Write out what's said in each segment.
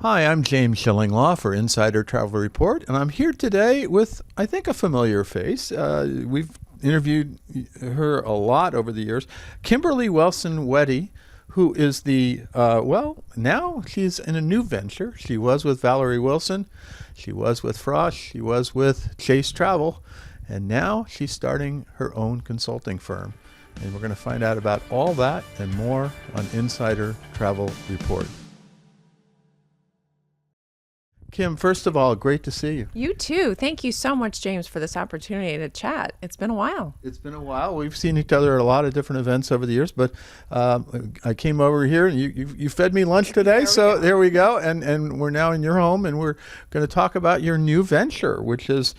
Hi, I'm James Schillinglaw for Insider Travel Report, and I'm here today with, I think, a familiar face. We've interviewed her a lot over the years. Kimberly Wetty, who is now she's in a new venture. She was with Valerie Wilson, she was with Frost, she was with Chase Travel, and now she's starting her own consulting firm. And we're going to find out about all that and more on Insider Travel Report. Kim, first of all, great to see you. You too. Thank you so much, James, for this opportunity to chat. It's been a while. It's been a while. We've seen each other at a lot of different events over the years, but I came over here and you fed me lunch today, there we go. And we're now in your home, and we're going to talk about your new venture, which is,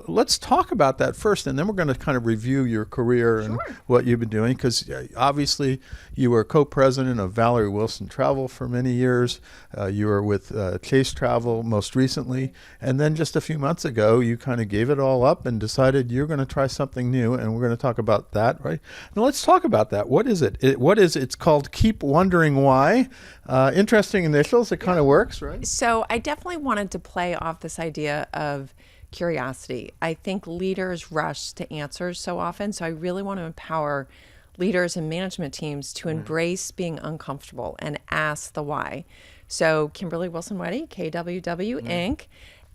let's talk about that first, and then we're going to kind of review your career and what you've been doing, because obviously you were co-president of Valerie Wilson Travel for many years. You were with Chase Travel most recently, and then just a few months ago you kind of gave it all up and decided you're going to try something new, and we're going to talk about that. Right now, let's talk about that. What is it? It's called Keep Wondering Why. Interesting initials. It kind of works, right? So I definitely wanted to play off this idea of curiosity. I think leaders rush to answers so often, so I really want to empower leaders and management teams to embrace being uncomfortable and ask the why. So Kimberly Wilson Wetty, KWW Inc.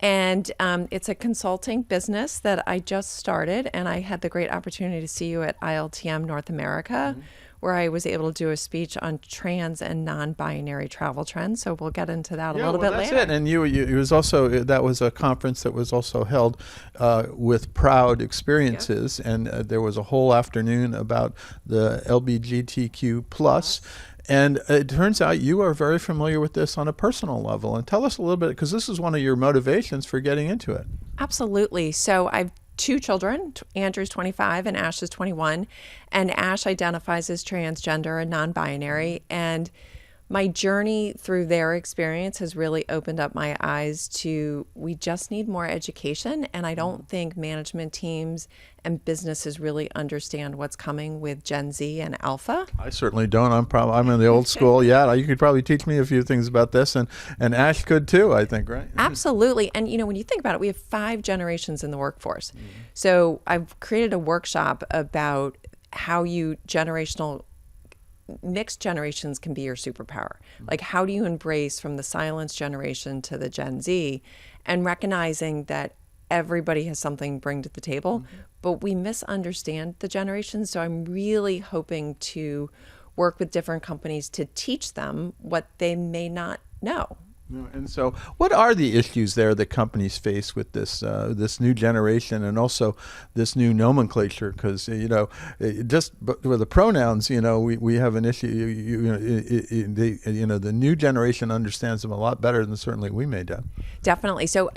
And it's a consulting business that I just started, and I had the great opportunity to see you at ILTM North America, where I was able to do a speech on trans and non-binary travel trends. So we'll get into that a little bit later. That's it. And it was also, that was a conference that was also held with Proud Experiences, and there was a whole afternoon about the LGBTQ plus. And it turns out you are very familiar with this on a personal level. And tell us a little bit, because this is one of your motivations for getting into it. Absolutely. So I've two children. Andrew's 25 and Ash is 21. And Ash identifies as transgender and non-binary. And my journey through their experience has really opened up my eyes to, we just need more education. And I don't think management teams and businesses really understand what's coming with Gen Z and Alpha. I certainly don't. I'm in the old school. Yeah, you could probably teach me a few things about this, and Ash could too, I think, right? Absolutely. And when you think about it, we have 5 generations in the workforce. So I've created a workshop about how mixed generations can be your superpower. Like, how do you embrace from the silence generation to the Gen Z, and recognizing that everybody has something to bring to the table, but we misunderstand the generations. So I'm really hoping to work with different companies to teach them what they may not know. And so what are the issues there that companies face with this new generation, and also this new nomenclature? Because, just with the pronouns, we have an issue. The new generation understands them a lot better than certainly we may do. Definitely. So,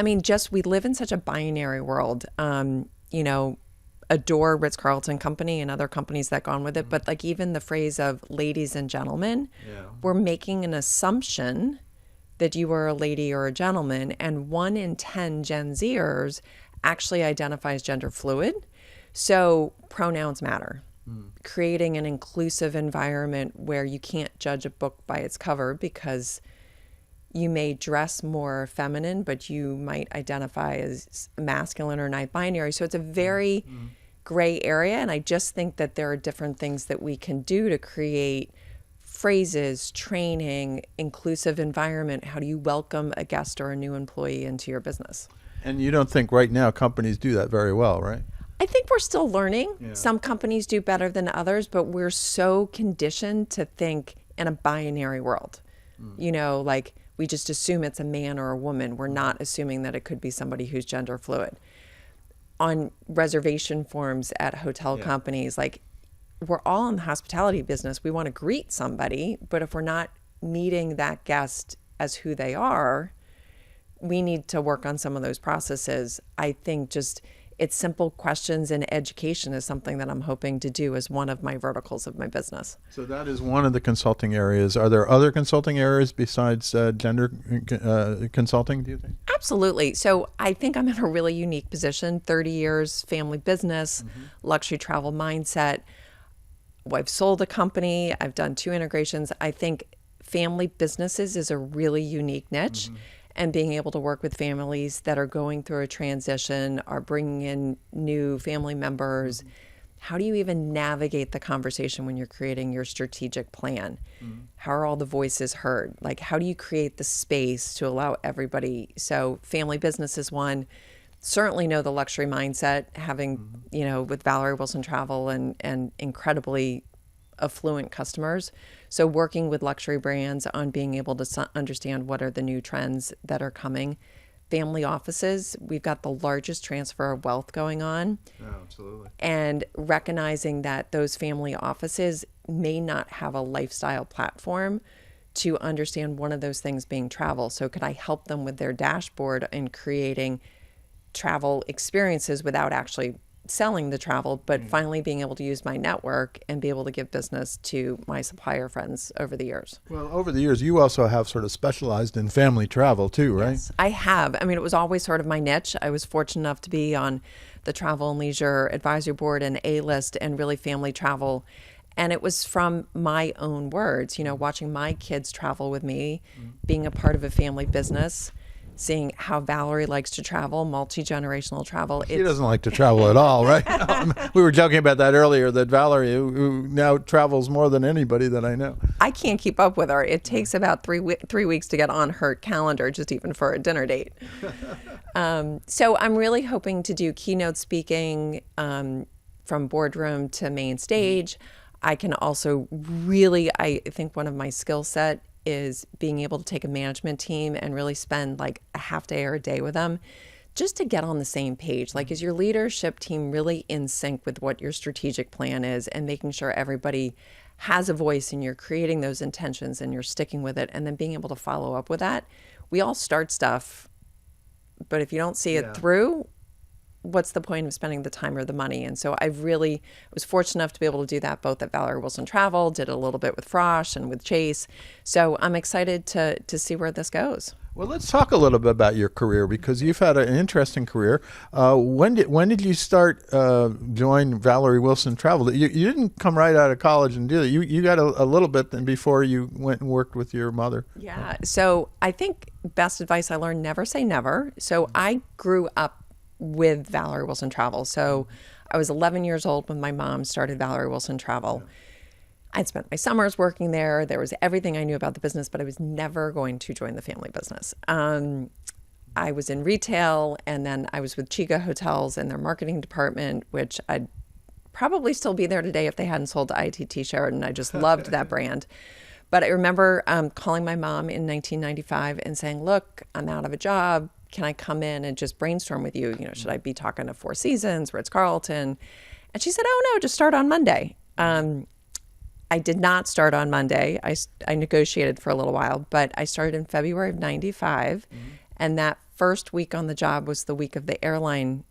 we live in such a binary world. Adore Ritz-Carlton Company and other companies that go on with it. But like, even the phrase of ladies and gentlemen, we're making an assumption that you are a lady or a gentleman, and 1 in 10 Gen Zers actually identifies gender fluid. So pronouns matter. Creating an inclusive environment where you can't judge a book by its cover, because you may dress more feminine, but you might identify as masculine or non-binary. So it's a very gray area, and I just think that there are different things that we can do to create phrases, training, inclusive environment. How do you welcome a guest or a new employee into your business? And you don't think right now companies do that very well, right? I think we're still learning. Some companies do better than others, but we're so conditioned to think in a binary world. Like, we just assume it's a man or a woman. We're not assuming that it could be somebody who's gender fluid. On reservation forms at hotel companies, like, we're all in the hospitality business. We want to greet somebody, but if we're not meeting that guest as who they are, we need to work on some of those processes. I think just it's simple questions, and education is something that I'm hoping to do as one of my verticals of my business. So that is one of the consulting areas. Are there other consulting areas besides gender consulting, do you think? Absolutely. So I think I'm in a really unique position. 30 years, family business, luxury travel mindset. I've sold a company. I've done 2 integrations. I think family businesses is a really unique niche. And being able to work with families that are going through a transition, are bringing in new family members. How do you even navigate the conversation when you're creating your strategic plan? How are all the voices heard? Like, how do you create the space to allow everybody? So family business is one. Certainly know the luxury mindset, having, with Valerie Wilson Travel and incredibly affluent customers. So working with luxury brands on being able to understand what are the new trends that are coming. Family offices, we've got the largest transfer of wealth going on. Oh, absolutely. And recognizing that those family offices may not have a lifestyle platform to understand one of those things being travel. So could I help them with their dashboard in creating travel experiences without actually selling the travel, but finally being able to use my network and be able to give business to my supplier friends over the years. Well, over the years, you also have sort of specialized in family travel too, right? Yes, I have. I mean, it was always sort of my niche. I was fortunate enough to be on the Travel and Leisure Advisory Board and A-List and really family travel. And it was from my own words, watching my kids travel with me, being a part of a family business, seeing how Valerie likes to travel, multi-generational travel. She doesn't like to travel at all, right? We were joking about that earlier, that Valerie, who now travels more than anybody that I know. I can't keep up with her. It takes about 3 weeks to get on her calendar, just even for a dinner date. So I'm really hoping to do keynote speaking from boardroom to main stage. I can also really, I think one of my skill set is being able to take a management team and really spend like a half day or a day with them just to get on the same page. Like, is your leadership team really in sync with what your strategic plan is, and making sure everybody has a voice and you're creating those intentions and you're sticking with it, and then being able to follow up with that. We all start stuff, but if you don't see it through, what's the point of spending the time or the money? And so I really was fortunate enough to be able to do that both at Valerie Wilson Travel, did a little bit with Frosh and with Chase. So I'm excited to see where this goes. Well, let's talk a little bit about your career, because you've had an interesting career. When did you start join Valerie Wilson Travel? You didn't come right out of college and do that. You got a little bit then before you went and worked with your mother. Yeah. So I think best advice I learned, never say never. So I grew up with Valerie Wilson Travel. So I was 11 years old when my mom started Valerie Wilson Travel. I'd spent my summers working there. There was everything I knew about the business, but I was never going to join the family business. I was in retail, and then I was with Chica Hotels in their marketing department, which I'd probably still be there today if they hadn't sold to ITT Sheraton. I just loved that brand. But I remember calling my mom in 1995 and saying, look, I'm out of a job. Can I come in and just brainstorm with you? Should I be talking to Four Seasons, Ritz-Carlton? And she said, oh, no, just start on Monday. I did not start on Monday. I negotiated for a little while, but I started in February of 95. And that first week on the job was the week of the airline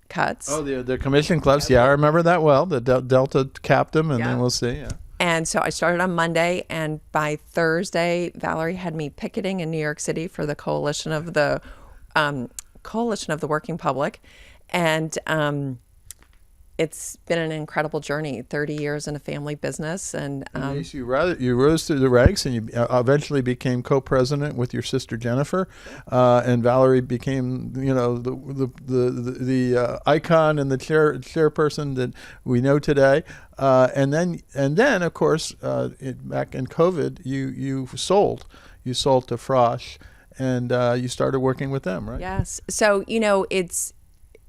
cuts. Oh, the commission clubs. Yeah, I remember that well. The Delta capped them, and then we'll see. Yeah. And so I started on Monday, and by Thursday, Valerie had me picketing in New York City for the Coalition of the Working Public. And it's been an incredible journey, 30 years in a family business. And you rose through the ranks, and you eventually became co-president with your sister Jennifer, and Valerie became, the icon and the chairperson that we know today. And then of course, back in COVID, you sold to Frosh, and you started working with them, right? Yes. So it's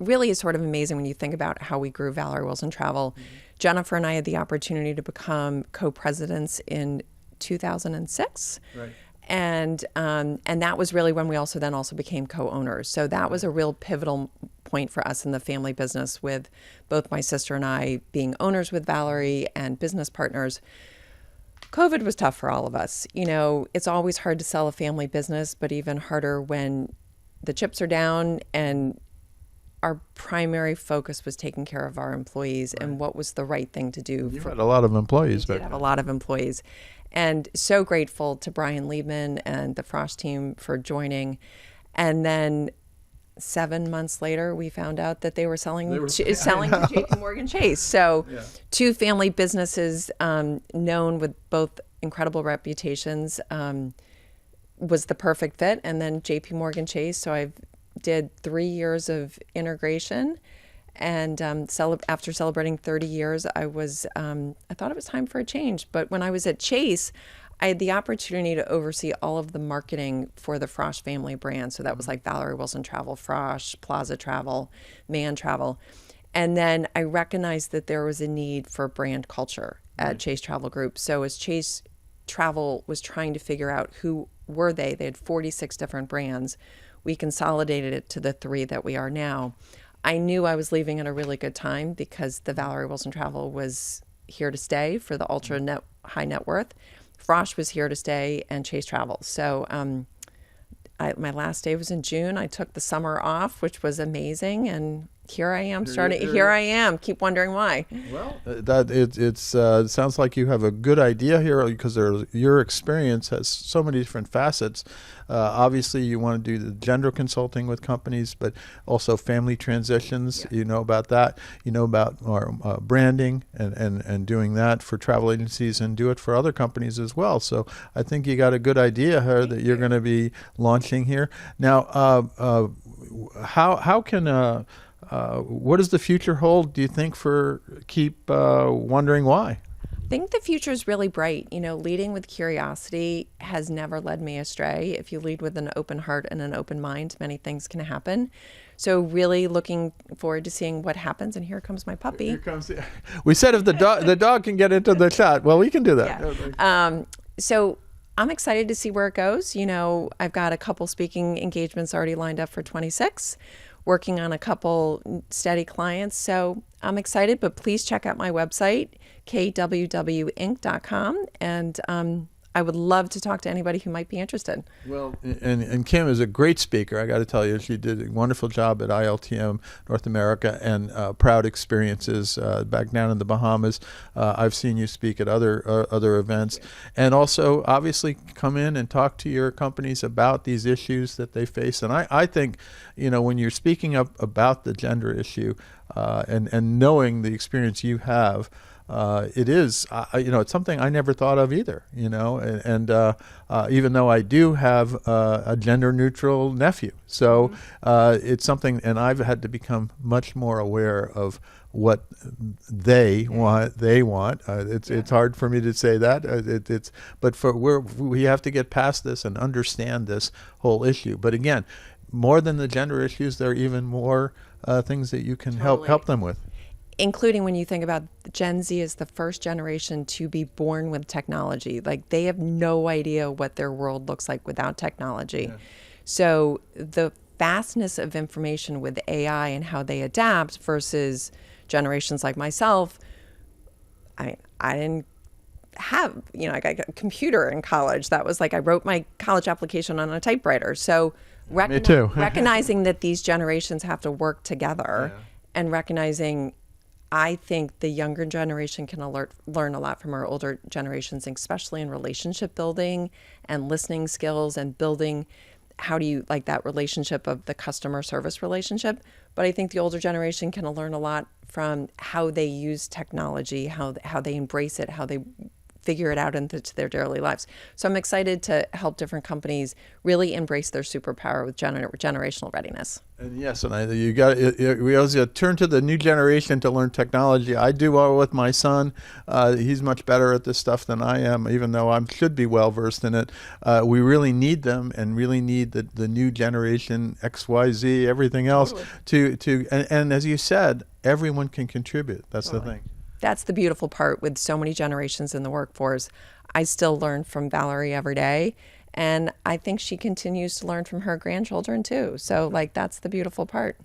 really is sort of amazing when you think about how we grew Valerie Wilson Travel. Jennifer and I had the opportunity to become co-presidents in 2006. Right. And that was really when we also became co-owners. So that was a real pivotal point for us in the family business, with both my sister and I being owners with Valerie and business partners. COVID was tough for all of us. It's always hard to sell a family business, but even harder when the chips are down, and our primary focus was taking care of our employees and what was the right thing to do. You had a lot of employees. We did have a lot of employees. And so grateful to Brian Liebman and the Frosh team for joining. And then 7 months later, we found out that they were selling to JP Morgan Chase. So, two family businesses known with both incredible reputations was the perfect fit. And then JP Morgan Chase. So I did 3 years of integration, and after celebrating 30 years, I thought it was time for a change. But when I was at Chase, I had the opportunity to oversee all of the marketing for the Frosh family brand. So that was like Valerie Wilson Travel, Frosh, Plaza Travel, Man Travel. And then I recognized that there was a need for brand culture at Chase Travel Group. So as Chase Travel was trying to figure out who were they had 46 different brands. We consolidated it to the 3 that we are now. I knew I was leaving at a really good time because the Valerie Wilson Travel was here to stay for the high net worth. Frosh was here to stay, and Chase Travel. So my last day was in June. I took the summer off, which was amazing, and here I am Here I am. Keep wondering why. Well, it sounds like you have a good idea here because your experience has so many different facets. Obviously, you want to do the gender consulting with companies, but also family transitions. Yes. You know about that. You know about our branding and doing that for travel agencies and do it for other companies as well. So I think you got a good idea here that you're going to be launching here. Now, how can what does the future hold, do you think, for Keep Wondering Why? I think the future is really bright. Leading with curiosity has never led me astray. If you lead with an open heart and an open mind, many things can happen. So really looking forward to seeing what happens. And here comes my puppy. Here comes we said if the dog can get into the shot, well, we can do that. Yeah. So I'm excited to see where it goes. I've got a couple speaking engagements already lined up for 26. Working on a couple steady clients. So I'm excited, but please check out my website, kwwinc.com. And I would love to talk to anybody who might be interested. Well, and Kim is a great speaker. I got to tell you, she did a wonderful job at ILTM North America and proud experiences back down in the Bahamas. I've seen you speak at other events, and also obviously come in and talk to your companies about these issues that they face. And I think, when you're speaking up about the gender issue and knowing the experience you have. It is, it's something I never thought of either, and even though I do have a gender-neutral nephew. So it's something, and I've had to become much more aware of what they want. It's hard for me to say that. But we have to get past this and understand this whole issue. But again, more than the gender issues, there are even more things that you can help them with. Including when you think about Gen Z is the first generation to be born with technology. Like, they have no idea what their world looks like without technology. Yeah. So the vastness of information with AI and how they adapt versus generations like myself, I didn't have, I got a computer in college. That was like, I wrote my college application on a typewriter. So me too. recognizing that these generations have to work together and recognizing, I think the younger generation can learn a lot from our older generations, especially in relationship building and listening skills and building how do you like that relationship of the customer service relationship. But I think the older generation can learn a lot from how they use technology, how they embrace it, how they figure it out into their daily lives. So I'm excited to help different companies really embrace their superpower with generational readiness. And yes, and we always turn to the new generation to learn technology. I do well with my son. He's much better at this stuff than I am, even though I should be well versed in it. We really need them, and really need the new generation, XYZ, everything else, totally. And as you said, everyone can contribute. That's totally. The thing. That's the beautiful part with so many generations in the workforce. I still learn from Valerie every day, and I think she continues to learn from her grandchildren too. So that's the beautiful part.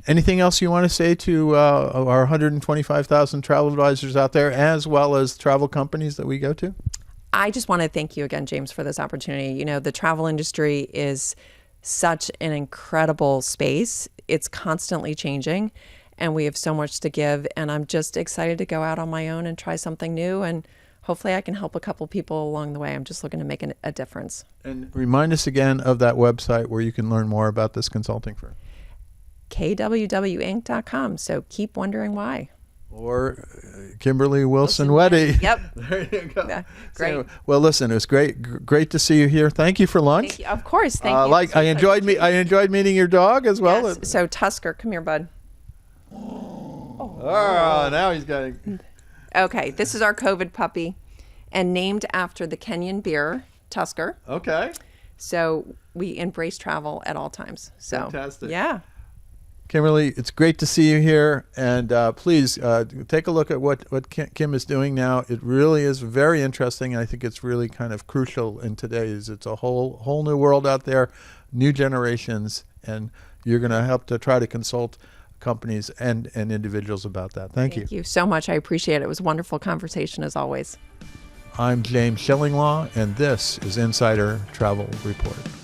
Anything else you want to say to our 125,000 travel advisors out there, as well as travel companies that we go to? I just want to thank you again, James, for this opportunity. The travel industry is such an incredible space. It's constantly changing. And we have so much to give, and I'm just excited to go out on my own and try something new. And hopefully I can help a couple people along the way. I'm just looking to make a difference. And remind us again of that website where you can learn more about this consulting firm. kwwinc.com. So keep wondering why. Or Kimberly Wilson Wetty. Yep. There you go. Yeah, great. So, well, listen, it was great to see you here. Thank you for lunch. Thank you. Of course. Thank you. I enjoyed meeting your dog as well. Yes. So Tusker, come here, bud. Oh, now he's got. Okay, this is our COVID puppy, and named after the Kenyan beer Tusker. Okay. So we embrace travel at all times. So fantastic. Yeah. Kimberly, it's great to see you here, and please take a look at what Kim is doing now. It really is very interesting, and I think it's really kind of crucial in today's. It's a whole new world out there, new generations, and you're going to help to try to consult companies and individuals about that. Thank you. Thank you so much. I appreciate it. It was a wonderful conversation as always. I'm James Shillinglaw, and this is Insider Travel Report.